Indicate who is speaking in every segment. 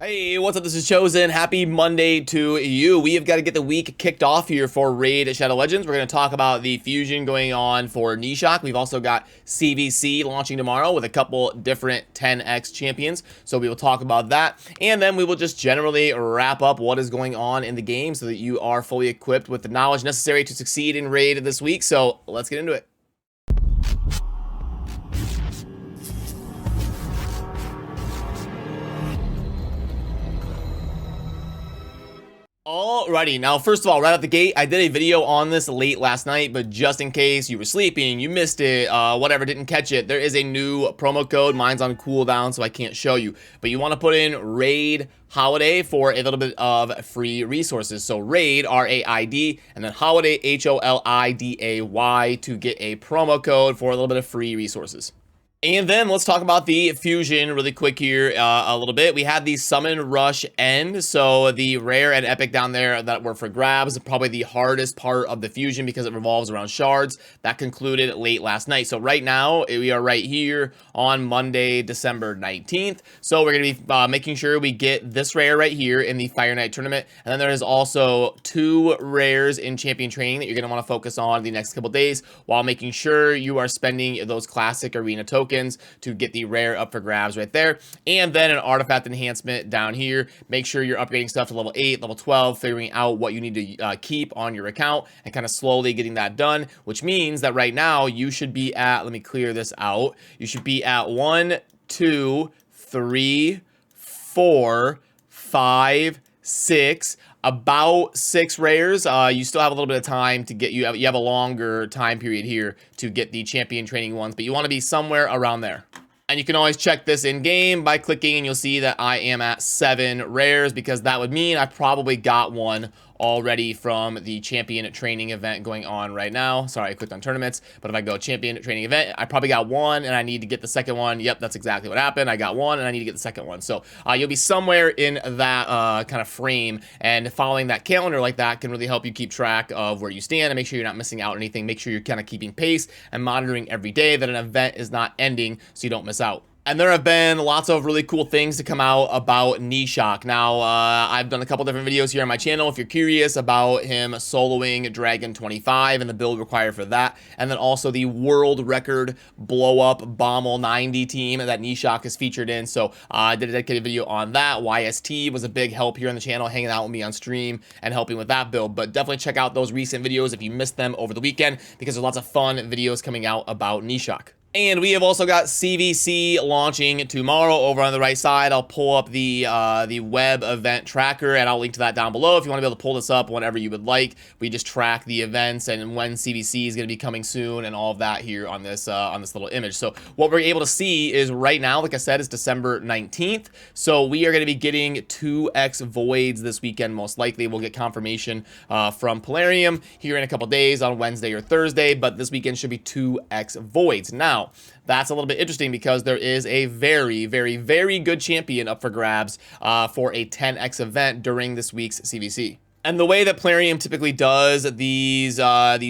Speaker 1: Hey, what's up? This is Chosen. Happy Monday to you. We have got to get the week kicked off here for Raid Shadow Legends. We're going to talk about the fusion going on for Nishok. We've also got CVC launching tomorrow with a couple different 10x champions. So we will talk about that. And then we will just generally wrap up what is going on in the game so that you are fully equipped with the knowledge necessary to succeed in Raid this week. So let's get into it. Alrighty, now first of all, right out the gate, I did a video on this late last night, but just in case you were sleeping, you missed it, whatever, didn't catch it, there is a new promo code. Mine's on cooldown, so I can't show you, but you want to put in RAID Holiday for a little bit of free resources. So RAID, R-A-I-D, and then Holiday, H-O-L-I-D-A-Y, to get a promo code for a little bit of free resources. And then let's talk about the fusion really quick here a little bit. We had the Summon Rush end, so the rare and epic down there that were for grabs, probably the hardest part of the fusion because it revolves around shards. That concluded late last night. So right now, we are right here on Monday, December 19th. So we're going to be making sure we get this rare right here in the Fire Night tournament. And then there is also 2 rares in champion training that you're going to want to focus on the next couple days while making sure you are spending those classic arena tokens to get the rare up for grabs right there. And then an artifact enhancement down here. Make sure you're upgrading stuff to level 8, level 12, figuring out what you need to keep on your account and kind of slowly getting that done, which means that right now you should be at, let me clear this out, you should be at 1, 2, 3, 4, 5, 6, about 6 rares. You still have a little bit of time to get, you have a longer time period here to get the champion training ones, but you want to be somewhere around there. And you can always check this in game by clicking, and you'll see that I am at 7 rares, because that would mean I probably got one already from the champion training event going on right now. Sorry, I clicked on tournaments, but if I go champion training event, I probably got one and I need to get the second one. Yep, that's exactly what happened. I got one and I need to get the second one. So you'll be somewhere in that kind of frame, and following that calendar like that can really help you keep track of where you stand and make sure you're not missing out on anything. Make sure you're kind of keeping pace and monitoring every day that an event is not ending so you don't miss out. And there have been lots of really cool things to come out about Nishok. Now, I've done a couple different videos here on my channel if you're curious about him soloing Dragon 25 and the build required for that. And then also the world record blow-up Bommel 90 team that Nishok is featured in. So I did a dedicated video on that. YST was a big help here on the channel, hanging out with me on stream and helping with that build. But definitely check out those recent videos if you missed them over the weekend, because there's lots of fun videos coming out about Nishok. And we have also got CVC launching tomorrow over on the right side. I'll pull up the web event tracker, and I'll link to that down below if you want to be able to pull this up whenever you would like. We just track the events and when CVC is going to be coming soon and all of that here on this little image. So what we're able to see is right now, like I said, is December 19th. So we are going to be getting 2x voids this weekend, most likely. We'll get confirmation from Plarium here in a couple days on Wednesday or Thursday, but this weekend should be 2x voids. Now, that's a little bit interesting because there is a very, very, very good champion up for grabs for a 10x event during this week's CVC. And the way that Plarium typically does these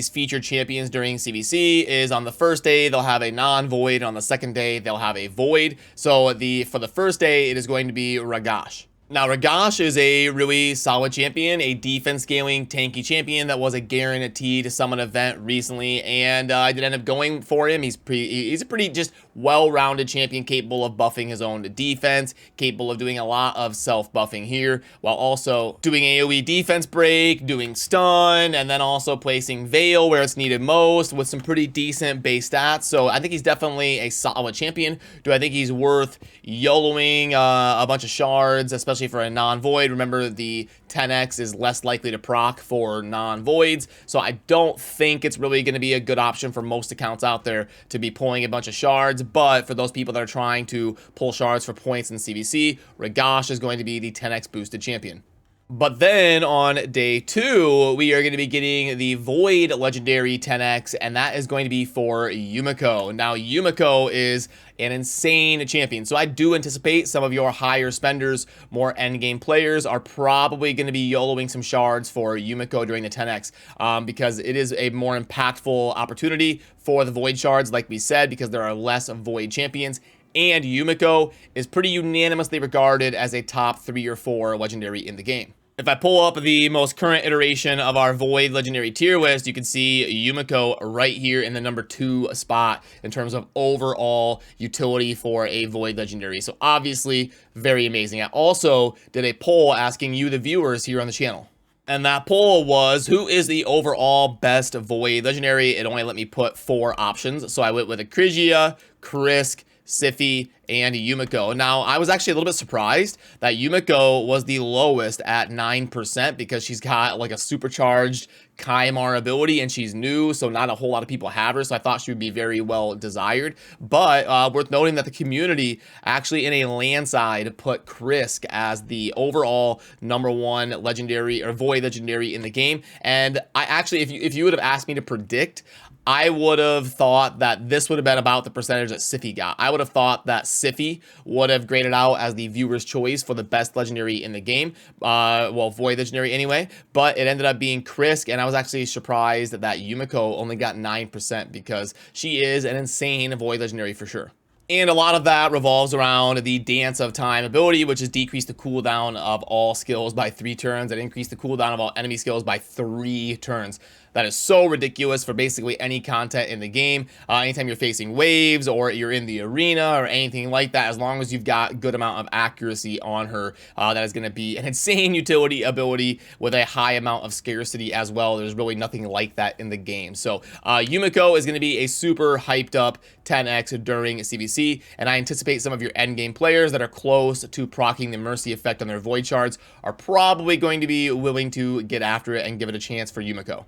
Speaker 1: featured champions during CVC is on the first day, they'll have a non-void. On the second day, they'll have a void. So for the first day, it is going to be Ragash. Now, Ragash is a really solid champion, a defense scaling tanky champion that was a guaranteed summon event recently, and I did end up going for him. He's a pretty just well-rounded champion, capable of buffing his own defense, capable of doing a lot of self-buffing here, while also doing AoE defense break, doing stun, and then also placing Veil where it's needed most with some pretty decent base stats. So I think he's definitely a solid champion. Do I think he's worth YOLOing a bunch of shards, especially for a non-void? Remember, the 10x is less likely to proc for non-voids, so I don't think it's really going to be a good option for most accounts out there to be pulling a bunch of shards. But for those people that are trying to pull shards for points in CVC, Ragash is going to be the 10x boosted champion. But then on day 2, we are going to be getting the Void Legendary 10x, and that is going to be for Yumiko. Now, Yumiko is an insane champion, so I do anticipate some of your higher spenders, more endgame players, are probably going to be YOLOing some shards for Yumiko during the 10x, because it is a more impactful opportunity for the Void shards, like we said, because there are less Void champions. and Yumiko is pretty unanimously regarded as a top 3 or 4 legendary in the game. If I pull up the most current iteration of our Void Legendary tier list, you can see Yumiko right here in the number 2 spot in terms of overall utility for a Void Legendary. So obviously, very amazing. I also did a poll asking you, the viewers, here on the channel. And that poll was, who is the overall best Void Legendary? It only let me put 4 options. So I went with Acrisia, Krisk, Siphi, and Yumiko. Now, I was actually a little bit surprised that Yumiko was the lowest at 9% because she's got like a supercharged Kaimar ability and she's new, so not a whole lot of people have her, so I thought she would be very well desired. But worth noting that the community actually in a landslide put Krisk as the overall number 1 legendary or Void Legendary in the game. And I actually, if you would have asked me to predict, I would have thought that this would have been about the percentage that Siphi got. I would have thought that Siphi would have graded out as the viewer's choice for the best legendary in the game. Well, Void Legendary anyway. But it ended up being Krisk, and I was actually surprised that Yumiko only got 9% because she is an insane Void Legendary for sure. And a lot of that revolves around the Dance of Time ability, which is decrease the cooldown of all skills by 3 turns and increase the cooldown of all enemy skills by 3 turns. That is so ridiculous for basically any content in the game. Anytime you're facing waves or you're in the arena or anything like that, as long as you've got good amount of accuracy on her, that is going to be an insane utility ability with a high amount of scarcity as well. There's really nothing like that in the game. So Yumiko is going to be a super hyped up 10x during CVC, and I anticipate some of your endgame players that are close to proccing the Mercy effect on their Void Shards are probably going to be willing to get after it and give it a chance for Yumiko.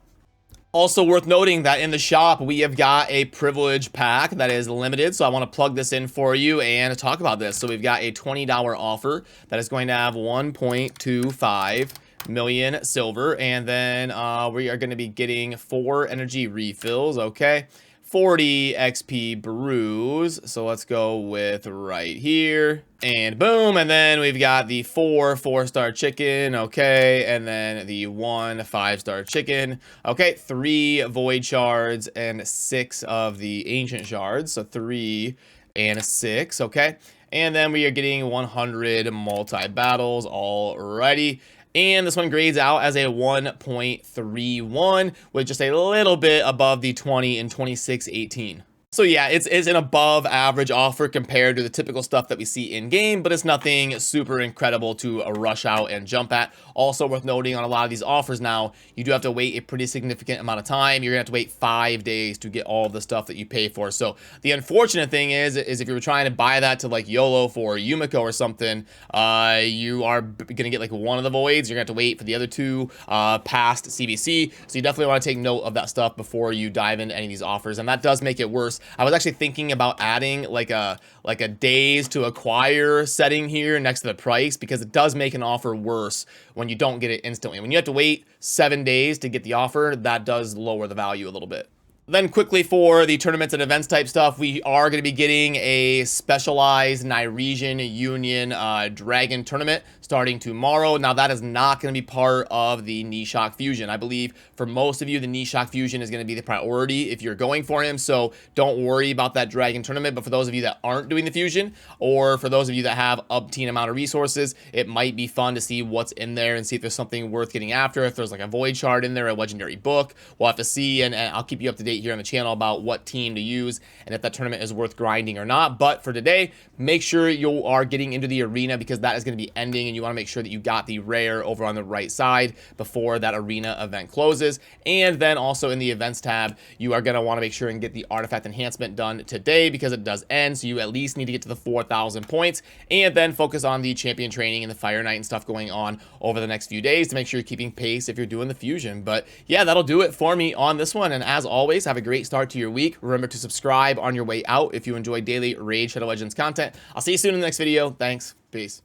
Speaker 1: Also worth noting that in the shop, we have got a privilege pack that is limited. So I want to plug this in for you and talk about this. So we've got a $20 offer that is going to have 1.25 million silver. And then we are going to be getting 4 energy refills. Okay. 40 XP brews. So let's go with right here. And boom. And then we've got the 4 4-star chicken. Okay. And then the 1 5-star chicken. Okay. 3 void shards and 6 of the ancient shards. So 3 and 6. Okay. And then we are getting 100 multi-battles. Alrighty. And this one grades out as a 1.31 with just a little bit above the 20 in 2618. So yeah, it's an above average offer compared to the typical stuff that we see in game, but it's nothing super incredible to rush out and jump at. Also worth noting on a lot of these offers now, you do have to wait a pretty significant amount of time. You're gonna have to wait 5 days to get all the stuff that you pay for. So the unfortunate thing is if you were trying to buy that to like YOLO for Yumiko or something, you are gonna get like one of the voids. You're gonna have to wait for the other 2 past CVC. So you definitely want to take note of that stuff before you dive into any of these offers, and that does make it worse. I was actually thinking about adding like a days to acquire setting here next to the price, because it does make an offer worse when you don't get it instantly. When you have to wait 7 days to get the offer, that does lower the value a little bit. Then quickly for the tournaments and events type stuff, we are going to be getting a specialized Nyresian Union Dragon tournament starting tomorrow. Now that is not going to be part of the Nishok Fusion. I believe for most of you, the Nishok Fusion is going to be the priority if you're going for him. So don't worry about that Dragon tournament. But for those of you that aren't doing the Fusion, or for those of you that have obscene amount of resources, it might be fun to see what's in there and see if there's something worth getting after. If there's like a Void Shard in there, a legendary book, we'll have to see, and I'll keep you up to date here on the channel about what team to use and if that tournament is worth grinding or not. But for today, make sure you are getting into the arena, because that is going to be ending, and you want to make sure that you got the rare over on the right side before that arena event closes. And then also in the events tab, you are going to want to make sure and get the artifact enhancement done today, because it does end, so you at least need to get to the 4,000 points, and then focus on the champion training and the Fire Night and stuff going on over the next few days to make sure you're keeping pace if you're doing the Fusion. But yeah, that'll do it for me on this one, and as always, have a great start to your week. Remember to subscribe on your way out if you enjoy daily Raid Shadow Legends content. I'll see you soon in the next video. Thanks. Peace.